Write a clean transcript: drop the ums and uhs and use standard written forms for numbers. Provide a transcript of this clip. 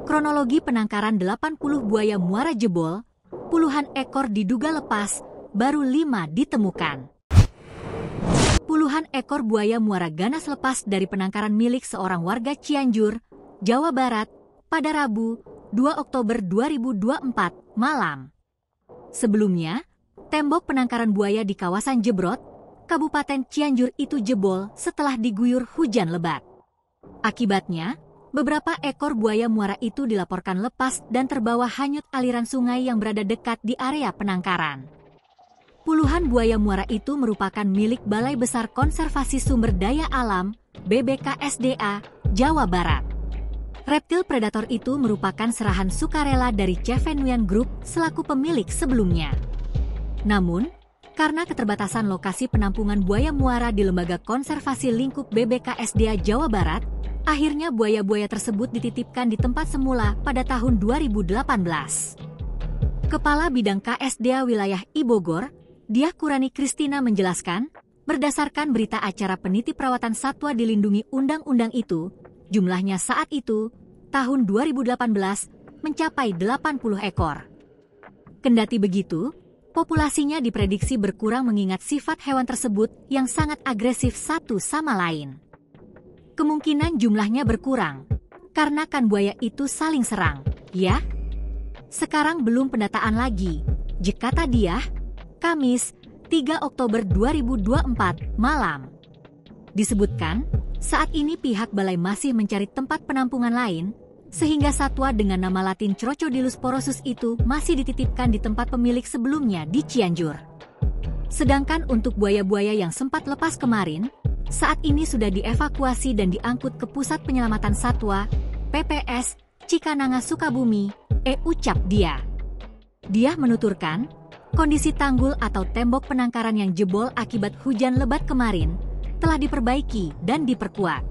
Kronologi penangkaran 80 buaya muara jebol, puluhan ekor diduga lepas, baru 5 ditemukan. Puluhan ekor buaya muara ganas lepas dari penangkaran milik seorang warga Cianjur, Jawa Barat, pada Rabu, 2 Oktober 2024, malam. Sebelumnya, tembok penangkaran buaya di kawasan Jebrot, Kabupaten Cianjur itu jebol setelah diguyur hujan lebat. Akibatnya, beberapa ekor buaya muara itu dilaporkan lepas dan terbawa hanyut aliran sungai yang berada dekat di area penangkaran. Puluhan buaya muara itu merupakan milik Balai Besar Konservasi Sumber Daya Alam, BBKSDA, Jawa Barat. Reptil predator itu merupakan serahan sukarela dari Cevenuian Group selaku pemilik sebelumnya. Namun, karena keterbatasan lokasi penampungan buaya muara di Lembaga Konservasi Lingkup BBKSDA Jawa Barat, akhirnya buaya-buaya tersebut dititipkan di tempat semula pada tahun 2018. Kepala Bidang KSDA Wilayah Ibogor, Diah Kurani Kristina menjelaskan, berdasarkan berita acara penitip perawatan satwa dilindungi undang-undang itu, jumlahnya saat itu, tahun 2018, mencapai 80 ekor. Kendati begitu, populasinya diprediksi berkurang mengingat sifat hewan tersebut yang sangat agresif satu sama lain. Kemungkinan jumlahnya berkurang, karena kan buaya itu saling serang, ya? Sekarang belum pendataan lagi, kata Diah, Kamis, 3 Oktober 2024, malam. Disebutkan, saat ini pihak balai masih mencari tempat penampungan lain, sehingga satwa dengan nama latin Crocodilus porosus itu masih dititipkan di tempat pemilik sebelumnya di Cianjur. Sedangkan untuk buaya-buaya yang sempat lepas kemarin, saat ini sudah dievakuasi dan diangkut ke Pusat Penyelamatan Satwa, PPS, Cikananga Sukabumi, ucap Diah. Diah menuturkan, kondisi tanggul atau tembok penangkaran yang jebol akibat hujan lebat kemarin telah diperbaiki dan diperkuat.